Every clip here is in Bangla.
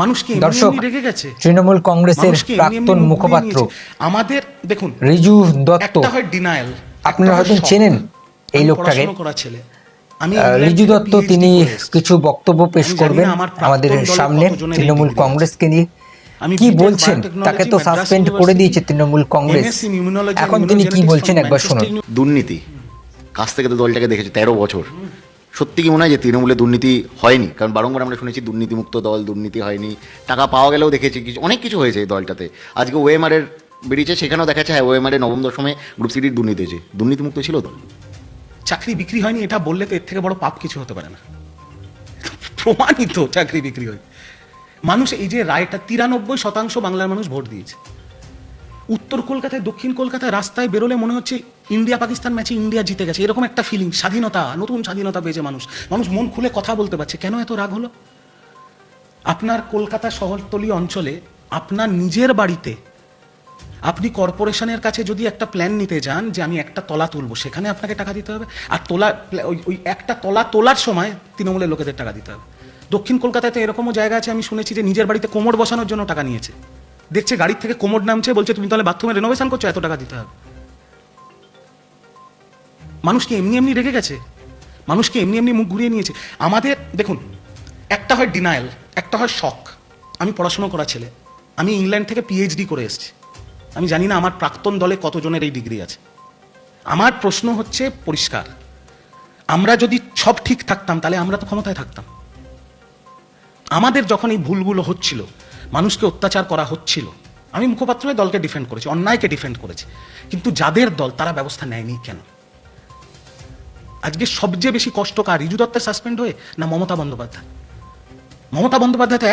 মানুষকে দর্শক, রেগে গেছে। তৃণমূল কংগ্রেসের প্রাক্তন মুখপাত্র আমাদের দেখুন রিজু দত্ত, একটা হয় ডিনায়াল, আপনারা হয়তো চেনেন এই লোকটাকে। রিজু দত্ত তিনি কিছু বক্তব্য পেশ করবেন আমাদের সামনে তৃণমূল কংগ্রেসকে নিয়ে। কি বলছেন? তাকে তো সাসপেন্ড করে দিয়েছে তৃণমূল কংগ্রেস, এখন তিনি কি বলছেন একবার শুনুন। দুর্নীতি কাছ থেকে তো দলটাকে দেখেছি 13 বছর। সত্যি কি মনে হয় যে তৃণমূলে দুর্নীতি হয়নি? কারণ বারংবার আমরা শুনেছি দুর্নীতিমুক্ত দল, দুর্নীতি হয়নি, টাকা পাওয়া গেলেও দেখেছি অনেক কিছু হয়েছে এই দলটাতে। আজকে ওএমআরের বেরিয়েছে, সেখানেও দেখাচ্ছে হ্যাঁ ওএমআরে নবম দশমে গ্রুপ সিডির দুর্নীতি হয়েছে। দুর্নীতিমুক্ত ছিল দল। চাকরি বিক্রি হয়নি এটা বললে তো এর থেকে বড় পাপ কিছু হতে পারে না। প্রমাণিত চাকরি বিক্রি হয়। মানুষ এই যে রায়টা 93% বাংলার মানুষ ভোট দিয়েছে। উত্তর কলকাতায় দক্ষিণ কলকাতায় রাস্তায় বেরোলে মনে হচ্ছে ইন্ডিয়া পাকিস্তান ম্যাচে ইন্ডিয়া জিতে গেছে, এরকম একটা ফিলিং। স্বাধীনতা, নতুন স্বাধীনতা পেয়েছে মানুষ। মানুষ মন খুলে কথা বলতে পারছে। কেন এত রাগ হলো? আপনার কলকাতা শহরতলি অঞ্চলে আপনার নিজের বাড়িতে আপনি কর্পোরেশনের কাছে যদি একটা প্ল্যান নিতে যান যে আমি একটা তলা তুলবো, সেখানে আপনাকে টাকা দিতে হবে। আর ওই একটা তলা তোলার সময় তৃণমূলের লোকেদের টাকা দিতে হবে। দক্ষিণ কলকাতায় তো এরকমও জায়গা আছে, আমি শুনেছি যে নিজের বাড়িতে কোমর বসানোর জন্য টাকা নিয়েছে। দেখছে গাড়ির থেকে কোমর নামছে, বলছে তুমি তাহলে বাথরুমে রেনোভেশন করছো, এত টাকা দিতে হবে। মানুষকে এমনি এমনি রেগে গেছে, মানুষকে এমনি এমনি মুখ ঘুরিয়ে নিয়েছে। আমাদের দেখুন, একটা হয় ডিনায়াল, একটা হয় শক। আমি পড়াশোনা করা ছেলে, আমি ইংল্যান্ড থেকে পিএইচডি করে এসেছি। আমি জানি না আমার প্রাক্তন দলে কতজনের এই ডিগ্রি আছে। আমার প্রশ্ন হচ্ছে পরিষ্কার, আমরা যদি সব ঠিক থাকতাম তাহলে আমরা তো ক্ষমতায় থাকতাম। আমাদের যখন এই ভুলগুলো হচ্ছিল, মানুষকে অত্যাচার করা হচ্ছিল, আমি মুখপাত্র হয়ে দলকে ডিফেন্ড করেছি, অন্যায়কে ডিফেন্ড করেছি। কিন্তু যাদের দল তারা ব্যবস্থা নেয়নি কেন? আজকে সবচেয়ে বেশি কষ্ট কার? রিজু দত্তের সাসপেন্ড হয়ে না মমতা বন্দ্যোপাধ্যায়? মমতা বন্দ্যোপাধ্যায় তো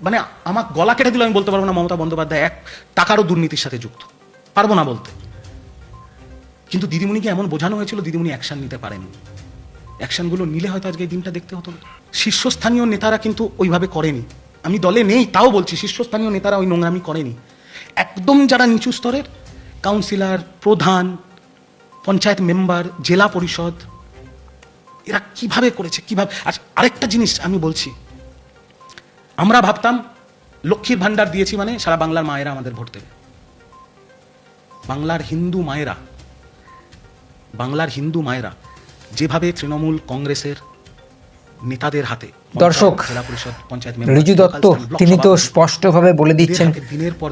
মানে আমার গলা কেটে দিল, আমি বলতে পারবো না মমতা বন্দ্যোপাধ্যায় এক টাকারও দুর্নীতির সাথে যুক্ত, পারবো না বলতে। কিন্তু দিদিমণিকে এমন বোঝানো হয়েছিল, দিদিমণি অ্যাকশন নিতে পারেনি। অ্যাকশনগুলো নিলে হয়তো আজকে এই দিনটা দেখতে হতো না। শীর্ষস্থানীয় নেতারা কিন্তু ওইভাবে করেনি। আমি দলে নেই তাও বলছি, শীর্ষস্থানীয় নেতারা ওই নোংরামি করেনি। একদম যারা নিচু স্তরের কাউন্সিলর, প্রধান, পঞ্চায়েত মেম্বার, জেলা পরিষদ, এরা কিভাবে করেছে, কিভাবে। আর আরেকটা জিনিস আমি বলছি, আমরা ভাবতাম লক্ষ্মীর ভান্ডার দিয়েছি মানে সারা বাংলার মায়েরা আমাদের ভোট দেবে। বাংলার হিন্দু মায়েরা যেভাবে তৃণমূল কংগ্রেসের নেতাদের হাতে, দর্শক, রিজু দত্ত তিনি তো স্পষ্টভাবে বলে দিচ্ছেন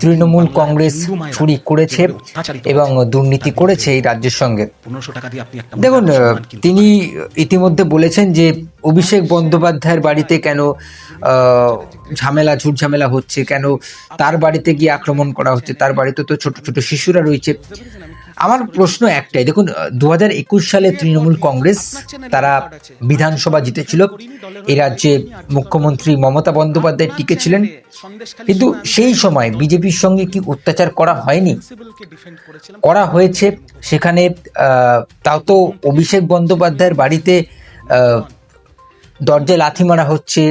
তৃণমূল কংগ্রেস চুরি করেছে এবং দুর্নীতি করেছে এই রাজ্যের সঙ্গে। দেখুন, তিনি ইতিমধ্যে বলেছেন যে অভিষেক বন্দ্যোপাধ্যায়ের বাড়িতে কেন ঝামেলা হচ্ছে, কেন তার বাড়িতে গিয়ে আক্রমণ করা হচ্ছে, তার বাড়িতে তো ছোট ছোট শিশুরা রয়েছে। আমার প্রশ্ন একটাই, দেখুন 2021 সালে তৃণমূল কংগ্রেস তারা বিধানসভা জিতেছিল, এই রাজ্যে মুখ্যমন্ত্রী মমতা বন্দ্যোপাধ্যায় টিকেছিলেন, কিন্তু সেই সময় বিজেপির সঙ্গে কি অত্যাচার করা হয়নি? করা হয়েছে। সেখানে তাও তো অভিষেক বন্দ্যোপাধ্যায়ের বাড়িতে দরজায় লাথি মারা হচ্ছে,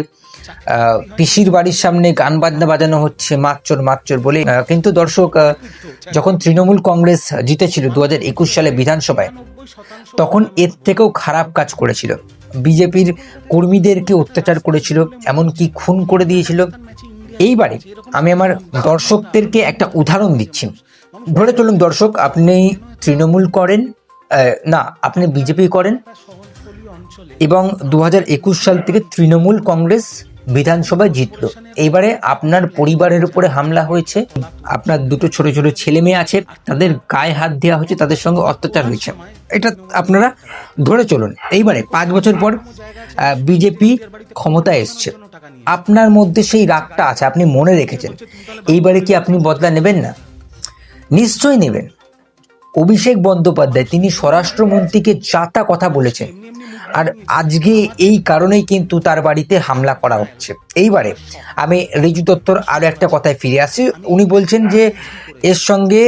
পিসির বাড়ির সামনে গান বাজনা বাজানো হচ্ছে মাতচোর বলে। কিন্তু দর্শক, যখন তৃণমূল কংগ্রেস জিতেছিল 2021 সালে বিধানসভায়, তখন এর থেকেও খারাপ কাজ করেছিল। বিজেপির কর্মীদেরকে অত্যাচার করেছিল, এমনকি খুন করে দিয়েছিল। এইবারে আমি আমার দর্শকদেরকে একটা উদাহরণ দিচ্ছি। ধরে চলুন দর্শক, আপনি তৃণমূল করেন, না আপনি বিজেপি করেন, এবং 2021 সাল থেকে তৃণমূল কংগ্রেস বিধানসভায় জিতলো। এইবারে আপনার পরিবারের উপরে হামলা হয়েছে, আপনার দুটো ছোট ছোট ছেলে মেয়ে আছে, তাদের গায়ে হাত দেওয়া হয়েছে, তাদের সঙ্গে অত্যাচার হয়েছে। এটা আপনারা ধরে চলুন। এইবারে 5 বছর পর বিজেপি ক্ষমতায় এসছে, আপনার মধ্যে সেই রাগটা আছে, আপনি মনে রেখেছেন। এইবারে কি আপনি বদলা নেবেন না? নিশ্চয়ই নেবেন। অভিষেক বন্দ্যোপাধ্যায় তিনি স্বরাষ্ট্রমন্ত্রীকে যা কথা বলেছেন, আর আজকে এই কারণেই কিন্তু তার বাড়িতে হামলা করা হচ্ছে। এইবারে আমি রিজু দত্তর আরো একটা কথায় ফিরে আসি। উনি বলছেন যে এর সঙ্গে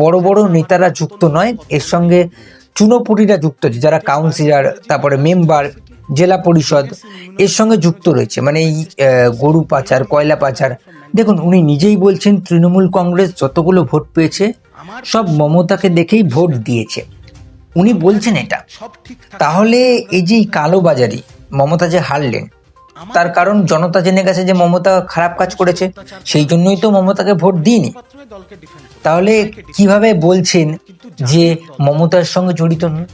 বড় বড় নেতারা যুক্ত নয়, এর সঙ্গে চুনোপুটিরা যুক্ত, যারা কাউন্সিলর, তারপরে মেম্বার, জেলা পরিষদ, এর সঙ্গে যুক্ত রয়েছে। মানে এই গরু পাচার, কয়লা পাচার। দেখুন, উনি নিজেই বলছেন তৃণমূল কংগ্রেস যতগুলো ভোট পেয়েছে সব মমতাকে দেখেই ভোট দিয়েছে, উনি বলছেন এটা। তাহলে এই যে কালোবাজারি, মমতা যে হারলেন, তার কারণ জনতা জেনে গেছে যে মমতা খারাপ কাজ করেছে, সেই জন্যই তো মমতাকে ভোট দিইনি। তাহলে কিভাবে বলছেন যে মমতার সঙ্গে জড়িত নন?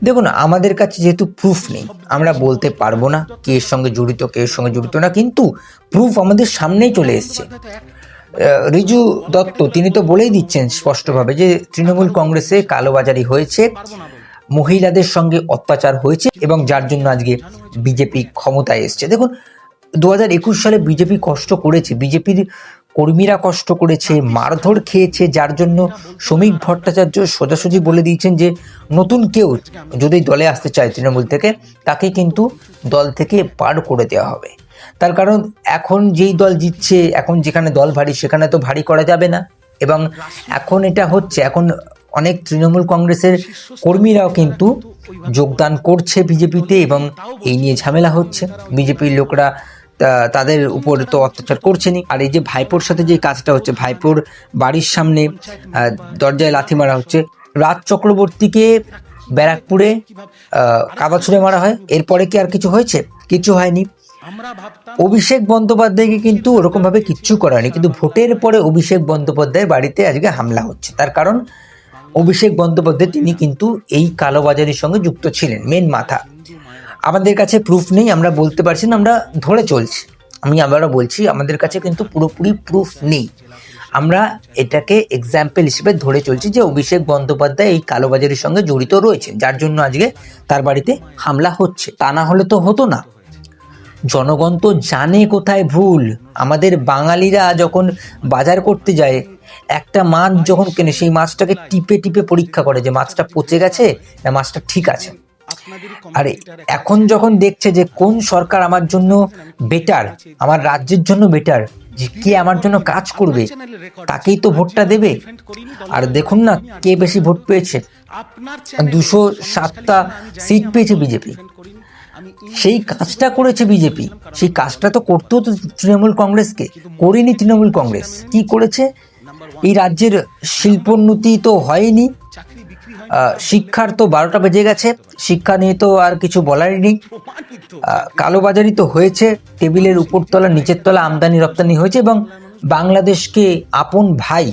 দেখুন, আমাদের কাছে যেহেতু প্রুফ নেই, আমরা বলতে পারবো না কে এর সঙ্গে জড়িত কে এর সঙ্গে জড়িত না, কিন্তু প্রুফ আমাদের সামনেই চলে এসছে। রিজু দত্ত তিনি তো বলেই দিচ্ছেন স্পষ্টভাবে যে তৃণমূল কংগ্রেসে কালোবাজারি হয়েছে, মহিলাদের সঙ্গে অত্যাচার হয়েছে, এবং যার জন্য আজকে বিজেপি ক্ষমতায় এসছে। দেখুন, 2021 সালে বিজেপি কষ্ট করেছে, বিজেপির কর্মীরা কষ্ট করেছে, মারধর খেয়েছে, যার জন্য শ্রমিক ভট্টাচার্য সোজাসুজি বলে দিয়েছেন যে নতুন কেউ যদি দলে আসতে চায় তৃণমূল থেকে, তাকে কিন্তু দল থেকে বার করে দেওয়া হবে। তার কারণ এখন যেই দল জিতছে, এখন যেখানে দল ভারী সেখানে তো ভারী করা যাবে না, এবং এখন এটা হচ্ছে, এখন অনেক তৃণমূল কংগ্রেসের কর্মীরাও কিন্তু যোগদান করছে বিজেপিতে, এবং এই নিয়ে ঝামেলা হচ্ছে। বিজেপির লোকরা তাদের উপর তো অত্যাচার করছেনি। আর এই যে ভাইপোর সাথে যে কাজটা হচ্ছে, ভাইপোর বাড়ির সামনে দরজায় লাথি মারা হচ্ছে, রাজ চক্রবর্তীকে ব্যারাকপুরে কাদা ছুঁড়ে মারা হয়, এরপরে কি আর কিছু হয়েছে? কিছু হয়নি। অভিষেক বন্দ্যোপাধ্যায়কে কিন্তু ওরকম ভাবে কিচ্ছু করায়নি, কিন্তু ভোটের পরে অভিষেক বন্দ্যোপাধ্যায়ের বাড়িতে আজকে হামলা হচ্ছে। তার কারণ অভিষেক বন্দ্যোপাধ্যায় তিনি কিন্তু এই কালোবাজারির সঙ্গে যুক্ত ছিলেন, মেন মাথা। আমাদের কাছে প্রুফ নেই, আমরা বলতে পারছি না, আমরা ধরে চলছি। আমি আবারও বলছি, আমাদের কাছে কিন্তু পুরোপুরি প্রুফ নেই, আমরা এটাকে এক্সাম্পল হিসেবে ধরে চলছি যে অভিষেক বন্দ্যোপাধ্যায় এই কালোবাজারির সঙ্গে জড়িত রয়েছেন, যার জন্য আজকে তার বাড়িতে হামলা হচ্ছে। তা না হলে তো হতো না। জনগণ তো জানে কোথায় ভুল। আমাদের বাঙালিরা যখন বাজার করতে যায়, একটা মাছ যখন কেনে, সেই মাছটাকে টিপে টিপে পরীক্ষা করে যে মাছটা পচে গেছে না মাছটা ঠিক আছে। আর এখন যখন দেখছে যে কোন সরকার আমার জন্য বেটার, আমার রাজ্যের জন্য বেটার, যে কে আমার জন্য কাজ করবে, তাকেই তো ভোটটা দেবে। আর দেখুন না কে বেশি ভোট পেয়েছে, 207টা সিট পেয়েছে বিজেপি। সেই কাজটা করেছে বিজেপি, সেই কাজটা তো করতেও তো তৃণমূল কংগ্রেসকে, করেনি তৃণমূল কংগ্রেস। কি করেছে? এই রাজ্যের শিল্পোন্নতি তো হয়নি, শিক্ষার তো 12টা বেজে গেছে, শিক্ষা নিয়ে তো আর কিছু বলারই নেই। কালোবাজারি তো হয়েছে, টেবিলের উপর তলা নিচের তলা আমদানি রপ্তানি হয়েছে, এবং বাংলাদেশকে আপন ভাই,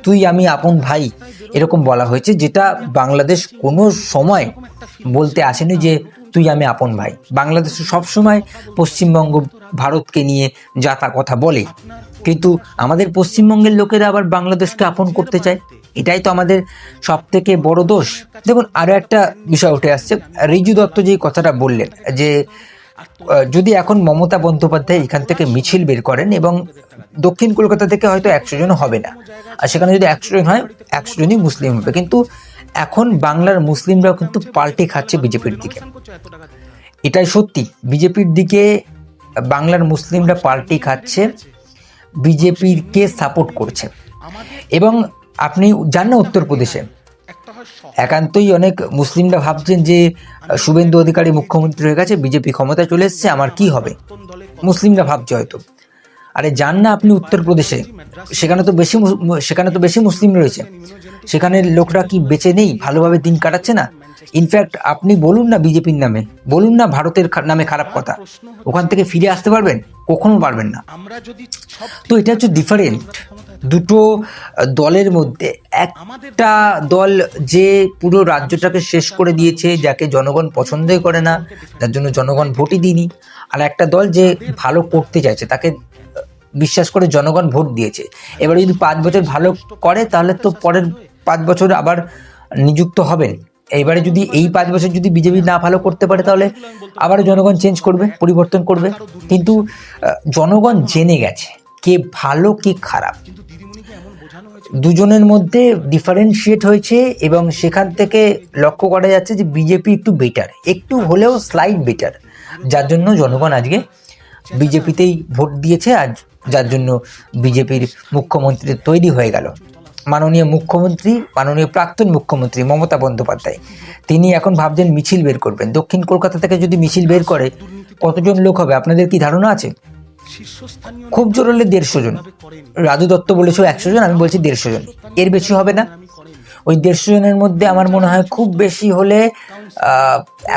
তুই আমি আপন ভাই এরকম বলা হয়েছে, যেটা বাংলাদেশ কোনো সময় বলতে আসেনি যে তুই আমি আপন ভাই। বাংলাদেশ সবসময় পশ্চিমবঙ্গ ভারতকে নিয়ে যা তা কথা বলে, কিন্তু আমাদের পশ্চিমবঙ্গের লোকেরা আবার বাংলাদেশকে আপন করতে চায়। এটাই তো আমাদের সব থেকে বড় দোষ। দেখুন, আরো একটা বিষয় উঠে আসছে, রিজু দত্ত যে কথাটা বললেন যে যদি এখন মমতা বন্দ্যোপাধ্যায় এখান থেকে মিছিল বের করেন, এবং দক্ষিণ কলকাতা থেকে হয়তো 100 জন হবে না, আর সেখানে যদি 100 জন হয় 100 জনই মুসলিম হবে। কিন্তু এখন বাংলার মুসলিমরাও কিন্তু পাল্টে খাচ্ছে বিজেপির দিকে, এটাই সত্যি। বিজেপির দিকে বাংলার মুসলিমরা পাল্টে খাচ্ছে, বিজেপির কে সাপোর্ট করছে। এবং আপনি জান না, উত্তরপ্রদেশে একান্তই অনেক মুসলিমরা ভাবছেন যে শুভেন্দু অধিকারী মুখ্যমন্ত্রী হয়ে গেছে, বিজেপি ক্ষমতায় চলে এসছে, আমার কি হবে, মুসলিমরা ভাবছে হয়তো। আরে যান না আপনি উত্তরপ্রদেশে, সেখানে তো বেশি মুসলিম রয়েছে, সেখানে লোকরা কি বেঁচে নেই, ভালোভাবে দিন কাটাচ্ছে না? ইনফ্যাক্ট আপনি বলুন না বিজেপির নামে, বলুন না ভারতের নামে খারাপ কথা, ওখান থেকে ফিরে আসতে পারবেন? কখনো পারবেন না। তো এটা হচ্ছে ডিফারেন্ট দুটো দলের মধ্যে। একটা দল যে পুরো রাজ্যটাকে শেষ করে দিয়েছে, যাকে জনগণ পছন্দই করে না, যার জন্য জনগণ ভোটই দিইনি। আর একটা দল যে ভালো করতে চাইছে, তাকে বিশ্বাস করে জনগণ ভোট দিয়েছে। এবারে যদি 5 বছর ভালো করে, তাহলে তো পরের 5 বছর আবার নিযুক্ত হবেন। এবারে যদি এই 5 বছর যদি বিজেপি না ভালো করতে পারে, তাহলে আবার জনগণ চেঞ্জ করবে, পরিবর্তন করবে। কিন্তু জনগণ জেনে গেছে কে ভালো কে খারাপ, দুজনের মধ্যে ডিফারেন্সিয়েট হয়েছে, এবং সেখান থেকে লক্ষ্য করা যাচ্ছে যে বিজেপি একটু বেটার, একটু হলেও স্লাইড বেটার, যার জন্য জনগণ আজকে বিজেপিতেই ভোট দিয়েছে। আর যার জন্য বিজেপির মুখ্যমন্ত্রী তৈরি হয়ে গেল। মাননীয় মুখ্যমন্ত্রী, মাননীয় প্রাক্তন মুখ্যমন্ত্রী মমতা বন্দ্যোপাধ্যায়, তিনি এখন ভাবছেন মিছিল বের করবেন। দক্ষিণ কলকাতা থেকে যদি মিছিল বের করে, কতজন লোক হবে আপনাদের কি ধারণা আছে? খুব জোর হলে 150 জন। রাজু দত্ত বলেছে 100 জন, আমি বলছি 150 জন, এর বেশি হবে না। ওই 150 জনের মধ্যে আমার মনে হয় খুব বেশি হলে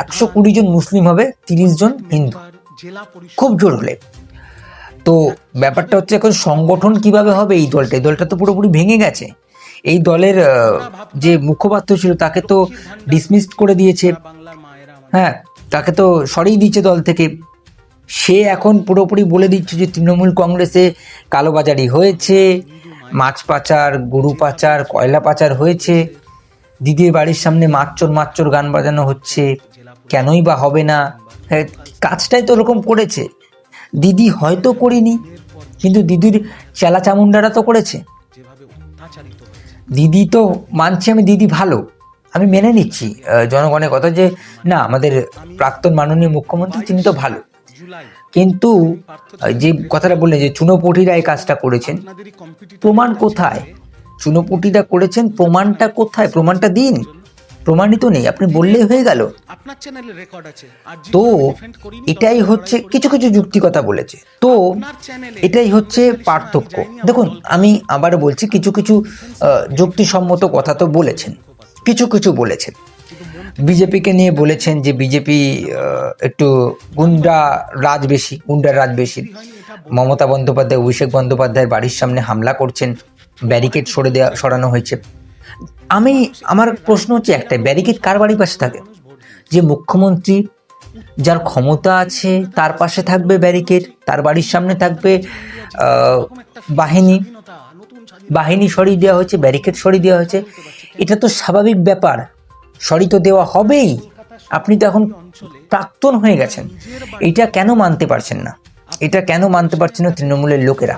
120 জন মুসলিম হবে, 30 জন হিন্দু, জেলা পরিষদ খুব জোর হলে। তো ব্যাপারটা হচ্ছে এখন সংগঠন কিভাবে হবে এই দলটা, এই দলটা তো পুরোপুরি ভেঙে গেছে। এই দলের যে মুখপাত্র ছিল তাকে তো ডিসমিসড করে দিয়েছে, বাংলার মায়েরা আমাদের হ্যাঁ, তাকে তো সরিয়ে দিয়েছে দল থেকে। সে এখন পুরোপুরি বলে দিচ্ছে যে তৃণমূল কংগ্রেসে কালোবাজারি হয়েছে, মাছ পাচার, গরু পাচার, কয়লা পাচার হয়েছে, দিদির বাড়ির সামনে মাচ্চর গান বাজানো হচ্ছে, কেনই বা হবে না? হ্যাঁ, কাজটাই তো ওরকম করেছে। দিদি হয়তো করিনি, কিন্তু দিদির চেলা চামুন্ডারা তো করেছে। যেভাবে অত্যাচারিত হয়েছে দিদি তো মানছি, আমি দিদি ভালো, আমি মেনে নিচ্ছি জনগণের কথা যে না, আমাদের প্রাক্তন মাননীয় মুখ্যমন্ত্রী তিনি তো ভালো, জুলাই কিন্তু যে কথাটা বললেন যে চুনোপুটিরা এই কাজটা করেছেন, আপনাদেরই কম্পিটিটর প্রমাণ কোথায়? চুনোপুটিরা করেছেন, প্রমাণটা কোথায়? প্রমাণটা দিন। প্রমাণিত নেই, আপনি বললেই হয়ে গেল। আপনার চ্যানেলে রেকর্ড আছে আর তো এটাই হচ্ছে, কিছু কিছু যুক্তিকতা বলেছে, তো এটাই হচ্ছে পার্থক্য। দেখুন, আমি আবার বলছি, কিছু কিছু যুক্তিসম্মত কথা তো বলেছেন, কিছু কিছু বলেছেন। বিজেপিকে নিয়ে বলেছেন যে বিজেপি একটু গুন্ডার রাজ বেশি। মমতা বন্দ্যোপাধ্যায়, অভিষেক বন্দ্যোপাধ্যায়ের বাড়ির সামনে হামলা করছেন, ব্যারিকেড সরানো হয়েছে। আমার প্রশ্ন হচ্ছে একটাই, ব্যারিকেড কার বাড়ির পাশে থাকে? যে মুখ্যমন্ত্রী, যার ক্ষমতা আছে, তার পাশে থাকবে ব্যারিকেড, তার বাড়ির সামনে থাকবে বাহিনী সরিয়ে দেওয়া হয়েছে, ব্যারিকেড সরিয়ে দেওয়া হয়েছে। এটা তো স্বাভাবিক ব্যাপার, সরিয়ে তো দেওয়া হবেই। আপনি তো এখন প্রাক্তন হয়ে গেছেন, এটা কেন মানতে পারছেন না? এটা কেন মানতে পারছেন না তৃণমূলের লোকেরা?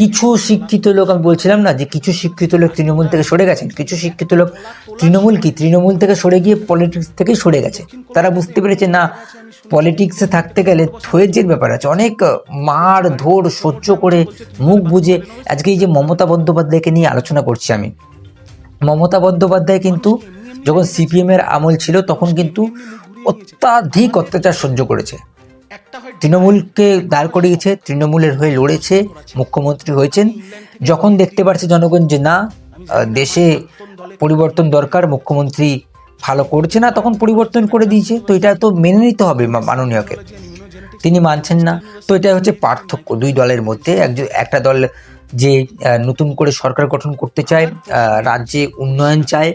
কিছু শিক্ষিত লোক, আমি বলছিলাম না যে কিছু শিক্ষিত লোক তৃণমূল থেকে সরে গেছেন, কিছু শিক্ষিত লোক তৃণমূল থেকে সরে গিয়ে পলিটিক্স থেকে সরে গেছে। তারা বুঝতে পেরেছে না, পলিটিক্সে থাকতে গেলে ধৈর্যের ব্যাপার আছে, অনেক মার ধর সহ্য করে মুখ বুঝে। আজকে এই যে মমতা বন্দ্যোপাধ্যায়কে নিয়ে আলোচনা করছি আমি, মমতা বন্দ্যোপাধ্যায় কিন্তু যখন সিপিএম এর আমল ছিল তখন কিন্তু অত্যাধিক অত্যাচার সহ্য করেছে, তৃণমূলকে দাঁড় করিয়েছে, তৃণমূলের হয়ে লড়েছে, মুখ্যমন্ত্রী হয়েছেন। যখন দেখতে পাচ্ছে জনগণ যে না, দেশে পরিবর্তন দরকার, মুখ্যমন্ত্রী ভালো করছে না, তখন পরিবর্তন করে দিয়েছে। তো এটা তো মেনে নিতে হবে মাননীয়কে, তিনি মানছেন না। তো এটা হচ্ছে পার্থক্য দুই দলের মধ্যে। একটা দল যে নতুন করে সরকার গঠন করতে চায়, রাজ্যে উন্নয়ন চায়,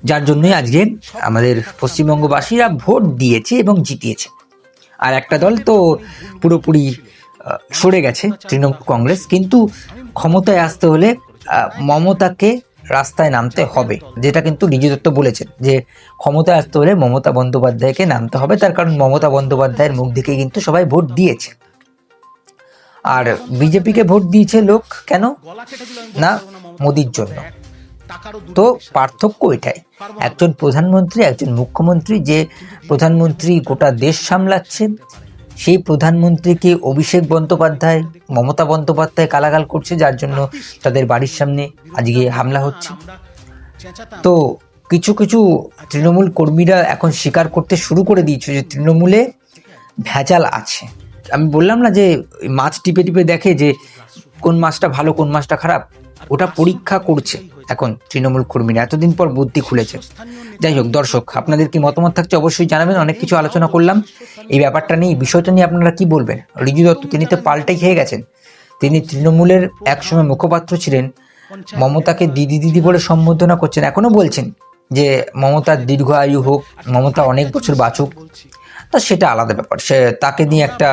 যার জন্যই আজকে আমাদের পশ্চিমবঙ্গবাসীরা ভোট দিয়েছে এবং জিতিয়েছে। আর একটা দল তো পুরোপুরি সরে গেছে, তৃণমূল কংগ্রেস। কিন্তু ক্ষমতায় আসতে হলে মমতাকে রাস্তায় নামতে হবে, যেটা কিন্তু ঋজু দত্ত বলেছেন যে ক্ষমতায় আসতে হলে মমতা বন্দ্যোপাধ্যায়কে নামতে হবে। তার কারণ মমতা বন্দ্যোপাধ্যায়ের মুখ দেখে কিন্তু সবাই ভোট দিয়েছে। আর বিজেপিকে ভোট দিয়েছে লোক কেন? না, মোদির জন্য। তো পার্থক্য এটাই, একজন প্রধানমন্ত্রী, একজন মুখ্যমন্ত্রী। যে প্রধানমন্ত্রী গোটা দেশ সামলাচ্ছে, সেই প্রধানমন্ত্রীকে অভিষেক বন্দ্যোপাধ্যায়, মমতা বন্দ্যোপাধ্যায় গালাগাল করছে, যার জন্য তাদের বাড়ির সামনে আজকে হামলা হচ্ছে। তো কিছু কিছু তৃণমূল কর্মীরা এখন স্বীকার করতে শুরু করে দিয়েছে যে তৃণমূলে ভেজাল আছে। আমি বললাম না যে মাছ টিপে টিপে দেখে যে কোন মাছটা ভালো কোন মাছটা খারাপ, ওটা পরীক্ষা করছে এখন তৃণমূল কর্মীরা, এতদিন পর বুদ্ধি খুলেছে। যাই হোক দর্শক, আপনাদের কি মতামত থাকছে অবশ্যই জানাবেন। অনেক কিছু আলোচনা করলাম এই ব্যাপারটা নিয়ে, বিষয়টা নিয়ে আপনারা কি বলবেন? ঋজু দত্ত তিনি তো পাল্টাই খেয়ে গেছেন, তিনি তৃণমূলের একসময় মুখপাত্র ছিলেন, মমতাকে দিদি দিদি বলে সম্বোধনা করছেন, এখনো বলছেন যে মমতার দীর্ঘ আয়ু হোক, মমতা অনেক বছর বাঁচুক। তো সেটা আলাদা ব্যাপার, সে তাকে নিয়ে একটা,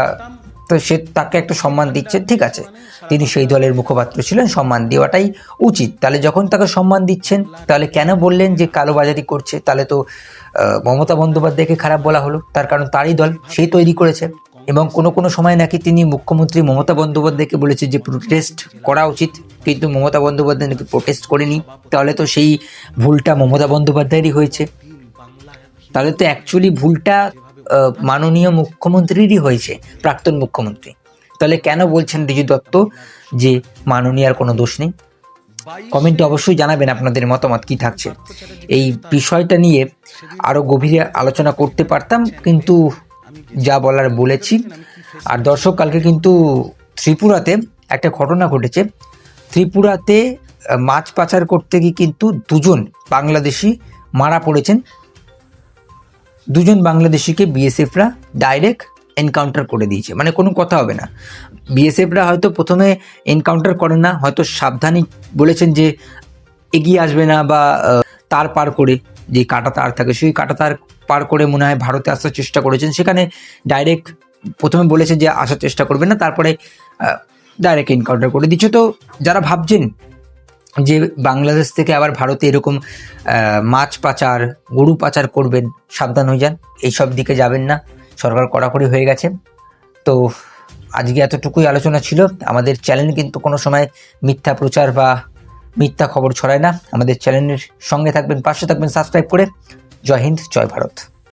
তো সে তাকে একটা সম্মান দিচ্ছে, ঠিক আছে, তিনি সেই দলের মুখপাত্র ছিলেন, সম্মান দেওয়াটাই উচিত। তাহলে যখন তাকে সম্মান দিচ্ছেন, তাহলে কেন বললেন যে কালোবাজারি করছে? তাহলে তো মমতা বন্দ্যোপাধ্যায়কে খারাপ বলা হলো, তার কারণ তারই দল, সেই তৈরি করেছে। এবং কোনো কোনো সময় নাকি তিনি মুখ্যমন্ত্রী মমতা বন্দ্যোপাধ্যায়কে বলেছে যে প্রোটেস্ট করা উচিত, কিন্তু মমতা বন্দ্যোপাধ্যায় নাকি প্রোটেস্ট করেনি। তাহলে তো সেই ভুলটা মমতা বন্দ্যোপাধ্যায়েরই হয়েছে, তাহলে তো অ্যাকচুয়ালি ভুলটা মাননীয় মুখ্যমন্ত্রীরই হয়েছে, প্রাক্তন মুখ্যমন্ত্রী। তাহলে কেন বলছেন ঋজু দত্ত যে মাননীয়ার কোনো দোষ নেই? কমেন্টে অবশ্যই জানাবেন আপনাদের মতামত কি থাকছে। এই বিষয়টা নিয়ে আরো গভীরে আলোচনা করতে পারতাম, কিন্তু যা বলার বলেছি। আর দর্শক, কালকে কিন্তু ত্রিপুরাতে একটা ঘটনা ঘটেছে। ত্রিপুরাতে মাছ পাচার করতে গিয়ে কিন্তু দুজন বাংলাদেশি মারা পড়েছেন। দুজন বাংলাদেশিকে বিএসএফরা ডাইরেক্ট এনকাউন্টার করে দিয়েছে, মানে কোনো কথা হবে না। বিএসএফরা হয়তো প্রথমে এনকাউন্টার করে না, হয়তো সাবধানী বলেছেন যে এগিয়ে আসবে না, বা তার পার করে, যে কাটা তার থাকে সেই কাটা তার পার করে মনে হয় ভারতে আসার চেষ্টা করেছেন, সেখানে ডাইরেক্ট প্রথমে বলেছে যে আসার চেষ্টা করবে না, তারপরে ডাইরেক্ট এনকাউন্টার করে দিচ্ছে। তো যারা ভাবছেন যে বাংলাদেশ থেকে আবার ভারতে এরকম মাছ পাচার, গরু পাচার করবেন, সাবধান হয়ে যান, এইসব দিকে যাবেন না, সরকার কড়াকড়ি হয়ে গেছে। তো আজকে এতটুকুই আলোচনা ছিল। আমাদের চ্যানেল কিন্তু কোনো সময় মিথ্যা প্রচার বা মিথ্যা খবর ছড়ায় না। আমাদের চ্যানেলের সঙ্গে থাকবেন, পাশে থাকবেন সাবস্ক্রাইব করে। জয় হিন্দ, জয় ভারত।